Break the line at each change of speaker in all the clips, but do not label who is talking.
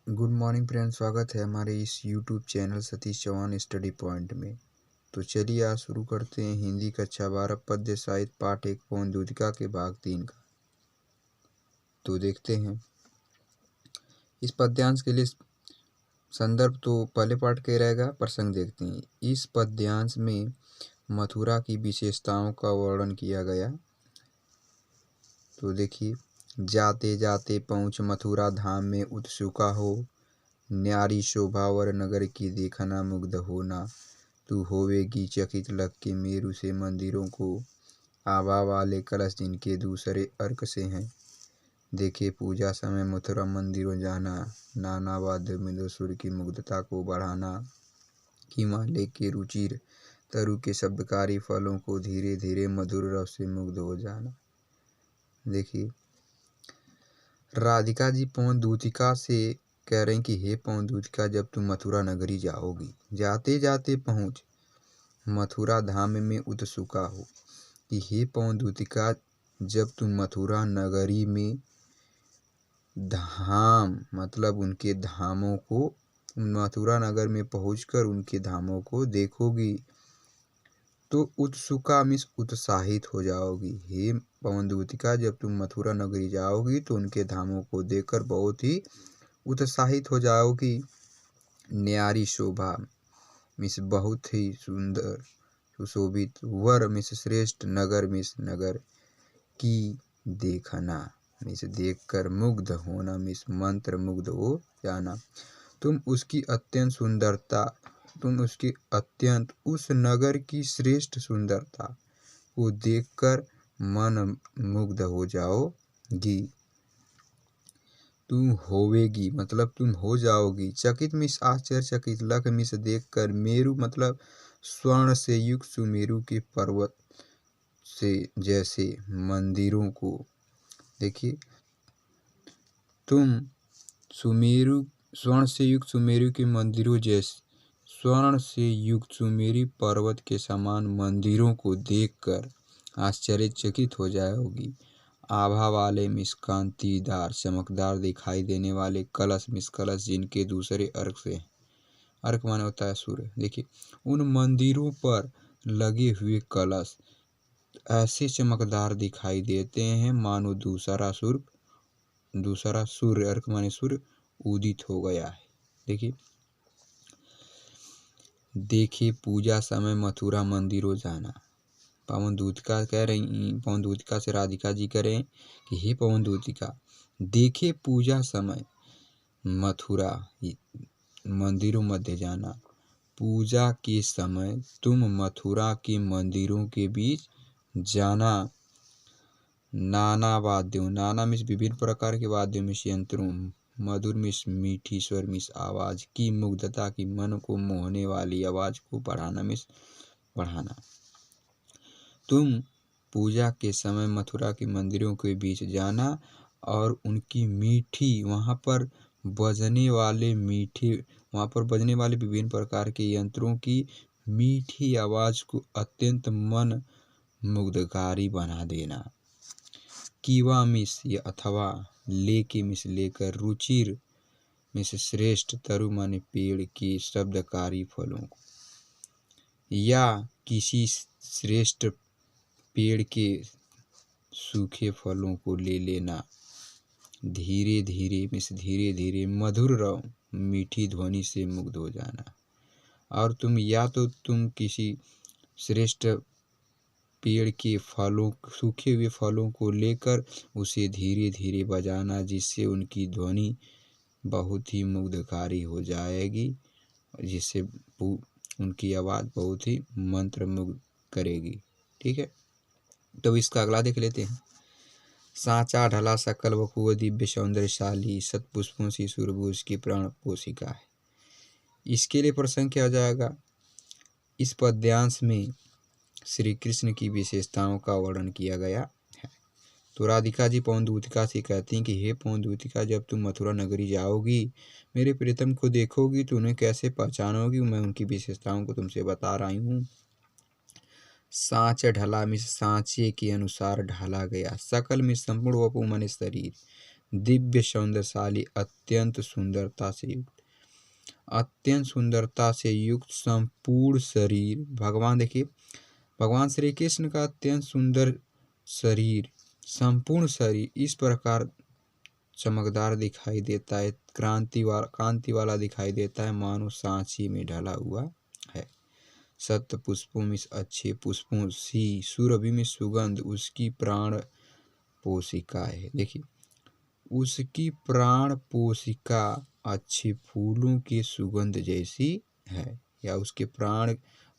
Good morning friend, स्वागत है हमारे इस YouTube channel Satish Chauhan study point में। तो चलिए आज शुरू करते हैं हिंदी कक्षा 12 पद्य साहित्य पाठ 1 पवन दूतिका के भाग 3 का। तो देखते हैं इस पद्यांश के लिए संदर्भ तो पहले पाठ के रहेगा, प्रसंग देखते हैं। इस पद्यांश में मथुरा की विशेषताओं का वर्णन किया गया। तो देखिए, जाते जाते पहुँच मथुरा धाम में उत्सुका हो, न्यारी शोभावर नगर की देखना मुग्ध होना, तू होवेगी चकित लग के मेरू से मंदिरों को, आभा वाले कलश जिनके दूसरे अर्क से हैं। देखे पूजा समय मथुरा मंदिरों जाना, नाना वाद्य मृदु सुर की मुग्धता को बढ़ाना, हिमालय के रुचिर तरु के शब्दकारी फलों को धीरे धीरे मधुर रस से मुग्ध हो जाना। देखिए, राधिका जी पवन दूतिका से कह रहे हैं कि हे पवन दूतिका, जब तुम मथुरा नगरी जाओगी, जाते जाते पहुँच मथुरा धाम में उत्सुका हो। कि हे पवन दूतिका, जब तुम मथुरा नगरी में धाम मतलब उनके धामों को, मथुरा नगर में पहुंचकर उनके धामों को देखोगी तो उत्सुका मीन्स उत्साहित हो जाओगी। हे पवन दूतिका, जब तुम मथुरा नगरी जाओगी तो उनके धामों को देखकर बहुत ही उत्साहित हो जाओगी। न्यारी शोभा मीन्स बहुत ही सुंदर सुशोभित, वर मीन्स श्रेष्ठ, नगर मीन्स नगर की देखना मीन्स देखकर, मुग्ध होना मीन्स मंत्र मुग्ध हो जाना। तुम उसकी अत्यंत उस नगर की श्रेष्ठ सुंदरता को देखकर मन मुग्ध हो जाओगी। तुम होवेगी मतलब तुम हो जाओगी, चकित मीन्स आश्चर्यचकित, लख मीन्स देखकर, मेरु मतलब स्वर्ण से युक्त सुमेरु के पर्वत से जैसे मंदिरों को। देखिए, तुम स्वर्ण से युक्त सुमेरु के मंदिरों जैसे, स्वर्ण से युक्त सुमेरु पर्वत के समान मंदिरों को देखकर आश्चर्यचकित हो जाओगी। आभा वाले मिस कांतिदार चमकदार दिखाई देने वाले, कलश मिस कलश जिनके दूसरे अर्क से, अर्क माने होता है सूर्य। देखिए, उन मंदिरों पर लगे हुए कलश ऐसे चमकदार दिखाई देते हैं मानो दूसरा सूर्य, अर्क माने सूर्य, उदित हो गया है। देखिए, देखे पूजा समय मथुरा मंदिरों जाना। पवन दूतिका कह रही, पवन दूतिका से राधिका जी कह रहे हैं कि हे पवन दूतिका, देखे पूजा समय मथुरा मंदिरों मध्य जाना। पूजा के समय तुम मथुरा के मंदिरों के बीच जाना। नाना वाद्यों, नाना मिस विभिन्न प्रकार के वाद्यों में यंत्रों, मधुर मिस मीठी स्वर मिस आवाज की मुग्धता की, मन को मोहने वाली आवाज को बढ़ाना मिस बढ़ाना। तुम पूजा के समय मथुरा के मंदिरों के बीच जाना और उनकी मीठी, वहाँ पर बजने वाले विभिन्न प्रकार के यंत्रों की मीठी आवाज को अत्यंत मन मुग्धकारी बना देना। कीवा मिस अथवा, लेके मिस लेकर, रुचिर मिस श्रेष्ठ, तरु माने पेड़ के शब्दकारी फलों को, या किसी श्रेष्ठ पेड़ के सूखे फलों को ले लेना। धीरे धीरे मिस धीरे धीरे, मधुर मीठी ध्वनि से मुग्ध हो जाना। और तुम किसी श्रेष्ठ पेड़ के फलों, सूखे हुए फलों को लेकर उसे धीरे धीरे बजाना, जिससे उनकी ध्वनि बहुत ही मुग्धकारी हो जाएगी, जिससे उनकी आवाज़ बहुत ही मंत्र मुग्ध करेगी। ठीक है, तो इसका अगला देख लेते हैं। साचा ढला सकल वकुव दिव्य सौंदर्यशाली, सतपुष्पों से सूरभूष की प्राण पोषिका है। इसके लिए प्रसंग किया जाएगा। इस पद्यांश में श्री कृष्ण की विशेषताओं का वर्णन किया गया है। तो राधिका जी पवन दूतिका से कहती हैं कि हे पवन दूतिका, जब तुम मथुरा नगरी जाओगी, मेरे प्रीतम को देखोगी तो उन्हें कैसे पहचानोगी, मैं उनकी विशेषताओं को तुमसे बता रही हूँ। सांच ढला मिस सांचे के अनुसार ढाला गया, सकल में संपूर्ण वपु माने शरीर, दिव्य सौंदर्यशाली, अत्यंत सुंदरता से युक्त, अत्यंत सुंदरता से युक्त संपूर्ण शरीर। भगवान देखिए, भगवान श्री कृष्ण का अत्यंत सुंदर शरीर, संपूर्ण शरीर इस प्रकार चमकदार दिखाई देता है, कांति वाला दिखाई देता है, मानो सांची में ढला हुआ है। सत्य पुष्पों में अच्छे पुष्पों सी, सुरभि में सुगंध उसकी प्राण पोषिका है। देखिए, उसकी प्राण पोषिका अच्छे फूलों की सुगंध जैसी है, या उसके प्राण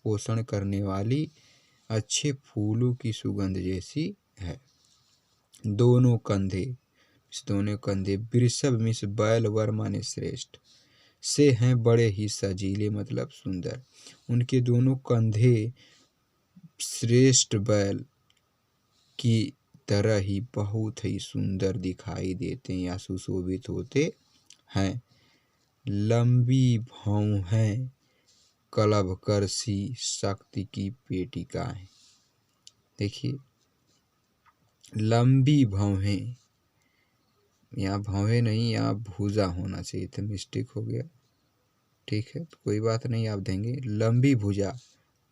पोषण करने वाली अच्छे फूलों की सुगंध जैसी है। दोनों कंधे, इस दोनों कंधे वृषभ मिस बैल वर माने श्रेष्ठ से हैं, बड़े ही सजीले मतलब सुंदर। उनके दोनों कंधे श्रेष्ठ बैल की तरह ही बहुत ही सुंदर दिखाई देते हैं या सुशोभित होते हैं। लंबी भौहें कलभकर सी शक्ति की पेटिकाएं। देखिए, लंबी भौहें, यहाँ भौहें नहीं, यहाँ भुजा होना चाहिए था, मिस्टेक हो गया। ठीक है, तो कोई बात नहीं, आप देंगे। लंबी भुजा,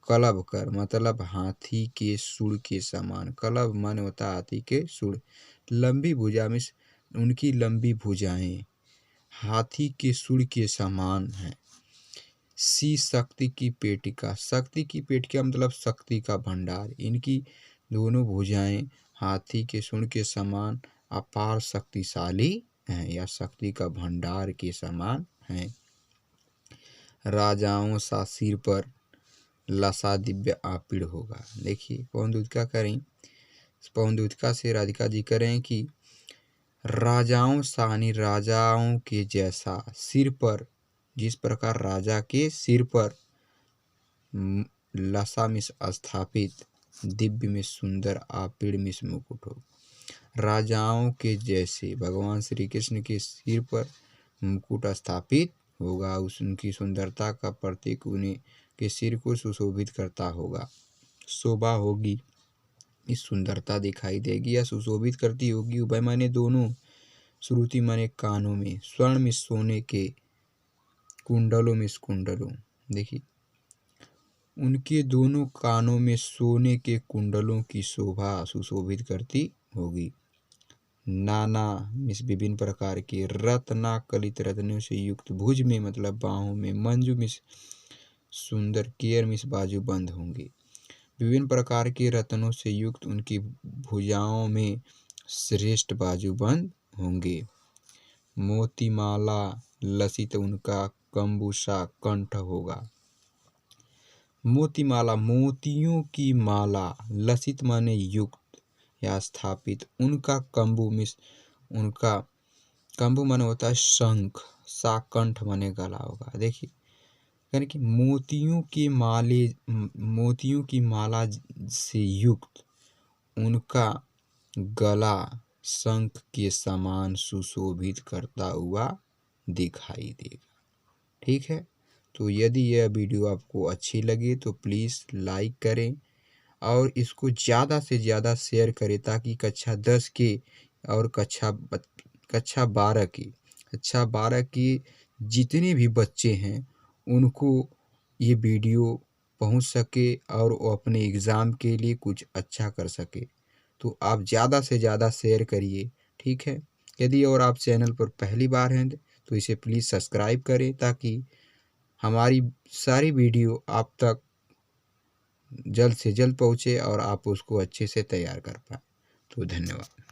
कलभ कर मतलब हाथी के सूंड के समान, कलभ माने होता है हाथी के सूंड। लंबी भुजा में उनकी लंबी भुजाएं हाथी के सूंड के समान हैं। सी शक्ति की पेटिका, शक्ति की पेटिका मतलब शक्ति का भंडार। इनकी दोनों भुजाएं हाथी के सूंड के समान अपार शक्तिशाली हैं या शक्ति का भंडार के समान हैं। राजाओं सा सिर पर लसा दिव्य आपीड़ होगा। देखिए, पवन दूतिका करें, पवन दूतिका से राधिका जी करें कि राजाओं सानी, राजाओं के जैसा सिर पर, जिस प्रकार राजा के सिर पर लसा में स्थापित दिव्य में सुंदर आपीड़ में मुकुट हो। राजाओं के जैसे भगवान श्री कृष्ण के सिर पर मुकुट स्थापित होगा, उनकी सुंदरता का प्रतीक उन्हें के सिर को सुशोभित करता होगा। शोभा होगी, इस सुंदरता दिखाई देगी या सुशोभित करती होगी। उभय माने दोनों, श्रुति माने कानों में, स्वर्ण में सोने के कुंडलों में कुंडलों। देखिए, उनके दोनों कानों में सोने के कुंडलों की शोभा सुशोभित करती होगी। नाना मिस विभिन्न प्रकार के रत्ना कलित रत्नों से युक्त, भुज में मतलब बाहों में, मंजू मिस सुंदर, केयर मिस बाजू बंद होंगे। विभिन्न प्रकार के रत्नों से युक्त उनकी भुजाओं में श्रेष्ठ बाजूबंद होंगे। मोतीमाला लसित उनका कंबुसा कंठ होगा। मोतीमाला, मोतियों की माला, लसित माने युक्त या स्थापित, उनका कंबु मिस, उनका कंबु माने होता है शंख, सा कंठ माने गला होगा। देखिए, यानी कि मोतियों की माला से युक्त उनका गला शंख के समान सुशोभित करता हुआ दिखाई देगा। ठीक है, तो यदि यह वीडियो आपको अच्छी लगे तो प्लीज़ लाइक करें और इसको ज़्यादा से ज़्यादा शेयर करें, ताकि कक्षा 10 के और कक्षा 12 के जितने भी बच्चे हैं उनको ये वीडियो पहुंच सके और वो अपने एग्ज़ाम के लिए कुछ अच्छा कर सके। तो आप ज़्यादा से ज़्यादा शेयर करिए। ठीक है, यदि और आप चैनल पर पहली बार हैं तो इसे प्लीज़ सब्सक्राइब करें, ताकि हमारी सारी वीडियो आप तक जल्द से जल्द पहुँचे और आप उसको अच्छे से तैयार कर पाएँ। तो धन्यवाद।